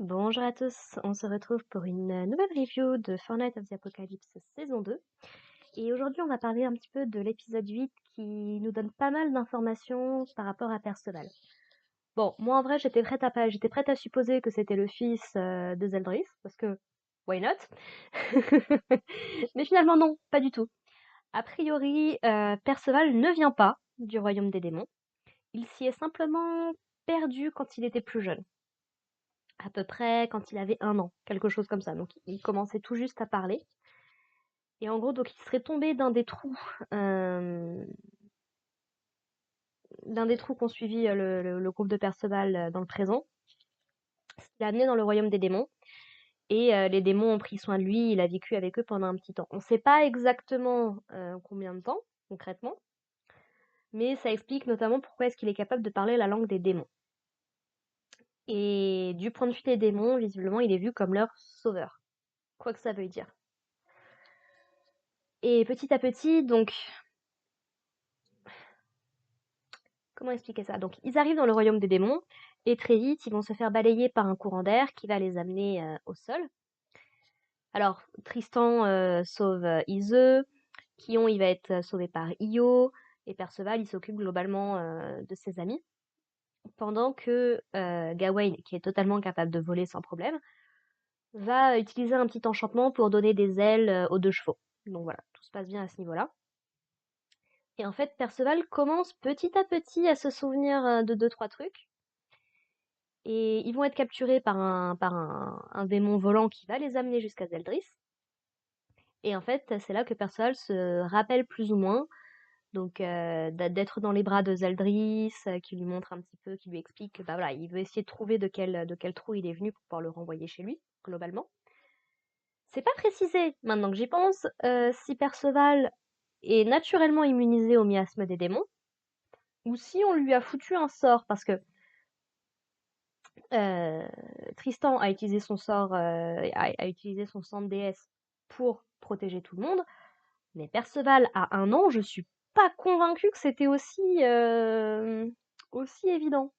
Bonjour à tous, on se retrouve pour une nouvelle review de Fortnite of the Apocalypse saison 2. Et aujourd'hui, on va parler un petit peu de l'épisode 8 qui nous donne pas mal d'informations par rapport à Perceval. Bon, moi en vrai, j'étais prête à supposer que c'était le fils de Zeldris, parce que why not? Mais finalement non, pas du tout. A priori, Perceval ne vient pas du royaume des démons. Il s'y est simplement perdu quand il était plus jeune. À peu près quand il avait 1 an, quelque chose comme ça. Donc il commençait tout juste à parler. Et en gros, donc il serait tombé euh, d'un des trous qu'ont suivi le groupe de Perceval dans le présent. Ce qui l'a amené dans le royaume des démons. Et les démons ont pris soin de lui, il a vécu avec eux pendant un petit temps. On ne sait pas exactement combien de temps, concrètement, mais ça explique notamment pourquoi est-ce qu'il est capable de parler la langue des démons. Et du point de vue des démons, visiblement, il est vu comme leur sauveur. Quoi que ça veuille dire. Et petit à petit, donc, comment expliquer ça? Donc, ils arrivent dans le royaume des démons, et très vite, ils vont se faire balayer par un courant d'air qui va les amener au sol. Alors, Tristan sauve Iseux, Kion, il va être sauvé par Io, et Perceval, il s'occupe globalement de ses amis. Pendant que Gawain, qui est totalement capable de voler sans problème, va utiliser un petit enchantement pour donner des ailes aux 2 chevaux. Donc voilà, tout se passe bien à ce niveau-là. Et en fait, Perceval commence petit à petit à se souvenir de 2, 3 trucs. Et ils vont être capturés par un démon volant qui va les amener jusqu'à Zeldris. Et en fait, c'est là que Perceval se rappelle plus ou moins, donc d'être dans les bras de Zeldris, qui lui montre un petit peu, qui lui explique que bah voilà, il veut essayer de trouver de quel trou il est venu pour pouvoir le renvoyer chez lui, globalement. C'est pas précisé, maintenant que j'y pense, si Perceval est naturellement immunisé au miasme des démons, ou si on lui a foutu un sort, parce que Heu, Tristan a utilisé son sort, a utilisé son sang de déesse pour protéger tout le monde, mais Perceval à 1 an, je suis pas convaincue que c'était aussi évident.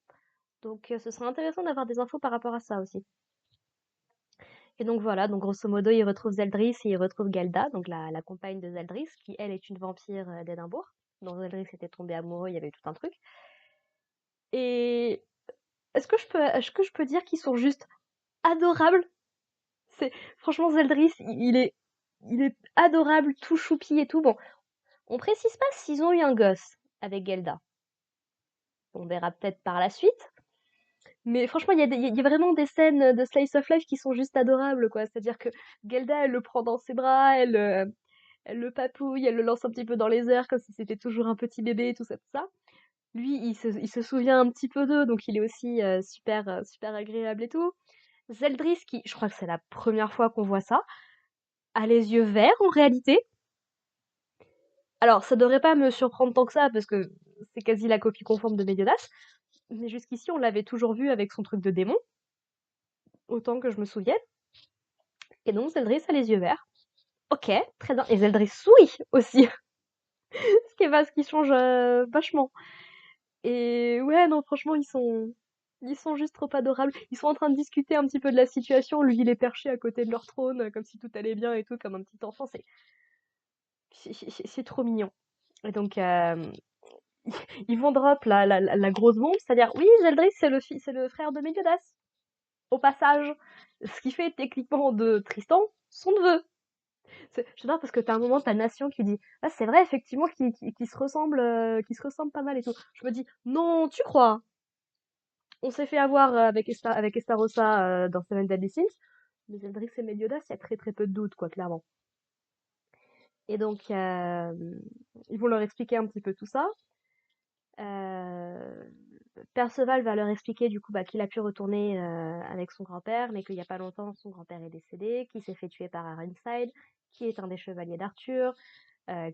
Donc ce serait intéressant d'avoir des infos par rapport à ça aussi. Et donc voilà, donc grosso modo, il retrouve Zeldris et il retrouve Gelda, donc la compagne de Zeldris, qui elle est une vampire, d'Édimbourg, dont Zeldris était tombé amoureux, il y avait tout un truc. Et est-ce que je peux dire qu'ils sont juste adorables? C'est franchement Zeldris, il est adorable, tout choupi et tout. Bon, on précise pas s'ils ont eu un gosse avec Gelda. On verra peut-être par la suite. Mais franchement, il y a vraiment des scènes de Slice of Life qui sont juste adorables, quoi. C'est-à-dire que Gelda, elle le prend dans ses bras, elle le papouille, elle le lance un petit peu dans les airs comme si c'était toujours un petit bébé, tout ça, tout ça. Lui, il se souvient un petit peu d'eux, donc il est aussi super agréable et tout. Zeldris, qui, je crois que c'est la première fois qu'on voit ça, a les yeux verts en réalité. Alors, ça devrait pas me surprendre tant que ça, parce que c'est quasi la copie conforme de Meliodas, mais jusqu'ici, on l'avait toujours vu avec son truc de démon, autant que je me souvienne. Et donc, Zeldris a les yeux verts. Ok, très bien. Et Zeldris sourit aussi, ce qui change vachement. Et ouais, non, franchement, ils sont juste trop adorables. Ils sont en train de discuter un petit peu de la situation. Lui, il est perché à côté de leur trône, comme si tout allait bien et tout, comme un petit enfant. C'est trop mignon. Et donc, ils vont drop la grosse bombe, c'est-à-dire, oui, Zeldris, c'est le frère de Meliodas, au passage. Ce qui fait techniquement de Tristan son neveu. J'adore parce que t'as un moment, ta nation qui dit, ah, c'est vrai, effectivement, qui se ressemble pas mal et tout. Je me dis, non, tu crois? On s'est fait avoir avec Estarossa dans Seven Deadly Sins, mais Zeldris et Meliodas, il y a très très peu de doutes, quoi, clairement. Et donc, ils vont leur expliquer un petit peu tout ça. Euh, Perceval va leur expliquer du coup qu'il a pu retourner avec son grand-père, mais qu'il n'y a pas longtemps son grand-père est décédé, qu'il s'est fait tuer par Arenside, qui est un des chevaliers d'Arthur,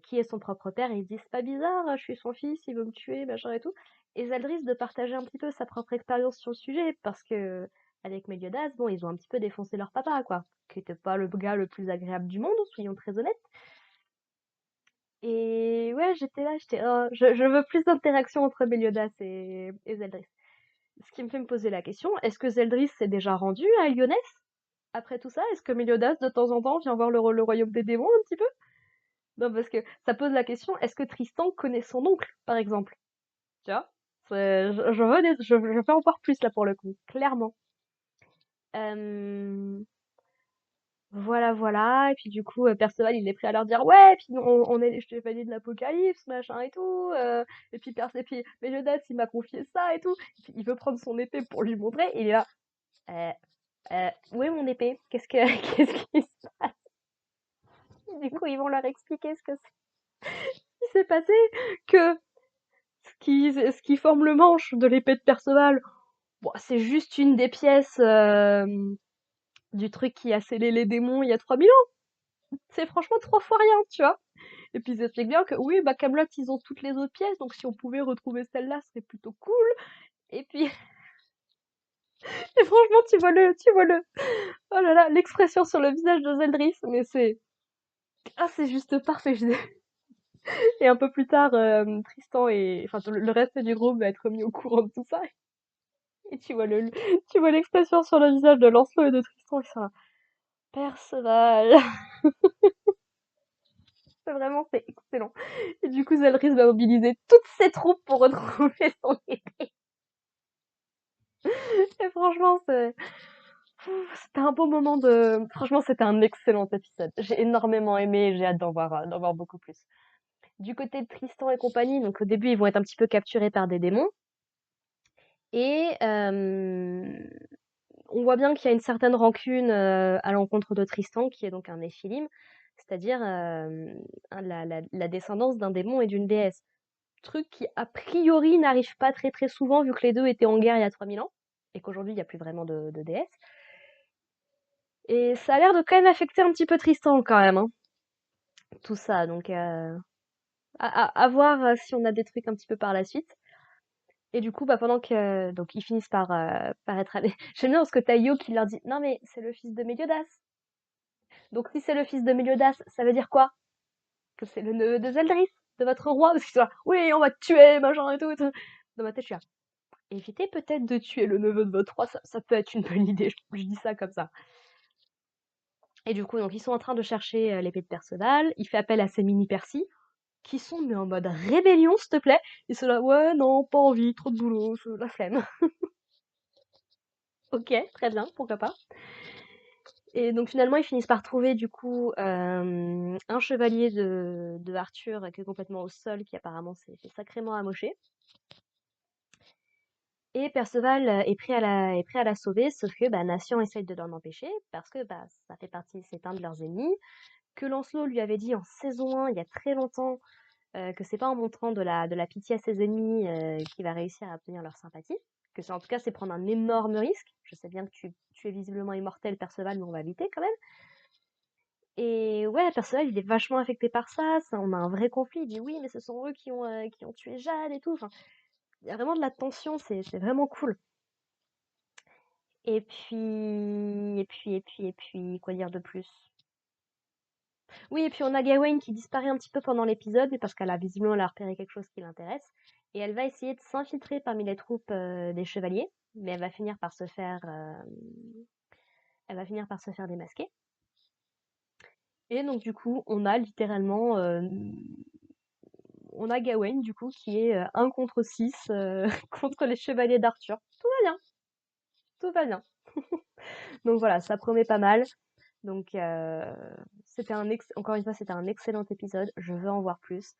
qui est son propre père, et ils se disent c'est pas bizarre, je suis son fils, il veut me tuer, machin et tout. Et Zeldris de partager un petit peu sa propre expérience sur le sujet, parce que avec Meliodas, bon, ils ont un petit peu défoncé leur papa, quoi, qui était pas le gars le plus agréable du monde, soyons très honnêtes. Et ouais, j'étais là, oh, je veux plus d'interaction entre Meliodas et Zeldris. ce qui me fait me poser la question, est-ce que Zeldris s'est déjà rendu à Lyonesse après tout ça? Est-ce que Méliodas, de temps en temps, vient voir le royaume des démons un petit peu? Non, parce que ça pose la question, est-ce que Tristan connaît son oncle, par exemple? Tu vois? Je veux en voir plus là pour le coup, clairement. Euh, Voilà, voilà. Et puis du coup, Perceval, il est prêt à leur dire, ouais, puis on est les chevaliers de l'Apocalypse, machin et tout. Et puis Méliodas, il m'a confié ça et tout. Et puis, il veut prendre son épée pour lui montrer. Et il est là, euh, où est mon épée? Qu'est-ce qui se passe? Du coup, ils vont leur expliquer qui s'est passé, que ce qui forme le manche de l'épée de Perceval, bon, c'est juste une des pièces du truc qui a scellé les démons il y a 3000 ans. C'est franchement 3 fois rien, tu vois. Et puis ils expliquent bien que oui, bah Camelot, ils ont toutes les autres pièces, donc si on pouvait retrouver celle-là, ce serait plutôt cool. Et puis, et franchement, tu vois oh là là, l'expression sur le visage de Zeldris, mais c'est juste parfait. Et un peu plus tard, Tristan et, enfin, le reste du groupe va être mis au courant de tout ça. Et tu vois l'expression sur le visage de Lancelot et de Tristan, ils sont là, Perceval. C'est excellent. Et du coup, Zelrys va mobiliser toutes ses troupes pour retrouver son épée. Et franchement, c'était un beau moment de... Franchement, c'était un excellent épisode. J'ai énormément aimé et j'ai hâte d'en voir beaucoup plus. Du côté de Tristan et compagnie, donc au début, ils vont être un petit peu capturés par des démons. Et on voit bien qu'il y a une certaine rancune à l'encontre de Tristan, qui est donc un Néphilim, c'est-à-dire la descendance d'un démon et d'une déesse. Truc qui, a priori, n'arrive pas très très souvent, vu que les deux étaient en guerre il y a 3000 ans, et qu'aujourd'hui, il n'y a plus vraiment de déesse. Et ça a l'air de quand même affecter un petit peu Tristan, quand même, hein, tout ça. Donc, à voir si on a des trucs un petit peu par la suite. Et du coup, bah, pendant que donc ils finissent par être allés. J'aime bien parce que t'as Io qui leur dit non mais c'est le fils de Méliodas. Donc si c'est le fils de Méliodas, ça veut dire quoi? Que c'est le neveu de Zeldris, de votre roi? Parce qu'ils sont là, oui, on va te tuer, machin et tout. Dans ma tête, je suis là, évitez peut-être de tuer le neveu de votre roi, ça peut être une bonne idée. Je dis ça comme ça. Et du coup, donc ils sont en train de chercher l'épée de Perceval. Il fait appel à ses mini-Percy, qui sont mais en mode rébellion, s'il te plaît. Ils sont là, ouais, non, pas envie, trop de boulot, la flemme. Ok, très bien, pourquoi pas. Et donc finalement, ils finissent par trouver du coup un chevalier de Arthur qui est complètement au sol, qui apparemment s'est fait sacrément amocher. Et Perceval est prêt à la sauver, sauf que bah, Nation essaye de l'en empêcher, parce que bah, ça fait partie, c'est un de leurs ennemis, que Lancelot lui avait dit en saison 1, il y a très longtemps, que c'est pas en montrant de la pitié à ses ennemis qu'il va réussir à obtenir leur sympathie, que c'est en tout cas c'est prendre un énorme risque. Je sais bien que tu es visiblement immortel, Perceval, mais on va éviter quand même. Et ouais, Perceval, il est vachement affecté par ça, on a un vrai conflit, il dit oui, mais ce sont eux qui ont tué Jade et tout, enfin, il y a vraiment de la tension, c'est vraiment cool. Et puis, quoi dire de plus? Oui, et puis on a Gawain qui disparaît un petit peu pendant l'épisode, mais parce qu'elle a visiblement elle a repéré quelque chose qui l'intéresse. Et elle va essayer de s'infiltrer parmi les troupes des chevaliers, mais elle va finir par se faire démasquer. Et donc du coup, on a Gawain du coup qui est 1 contre 6 contre les chevaliers d'Arthur. Tout va bien, tout va bien. Donc voilà, ça promet pas mal. Donc encore une fois, c'était un excellent épisode. Je veux en voir plus.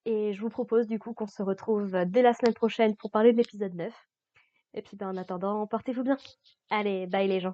Et je vous propose du coup qu'on se retrouve dès la semaine prochaine pour parler de l'épisode 9. Et puis ben, en attendant, portez-vous bien. Allez, bye les gens.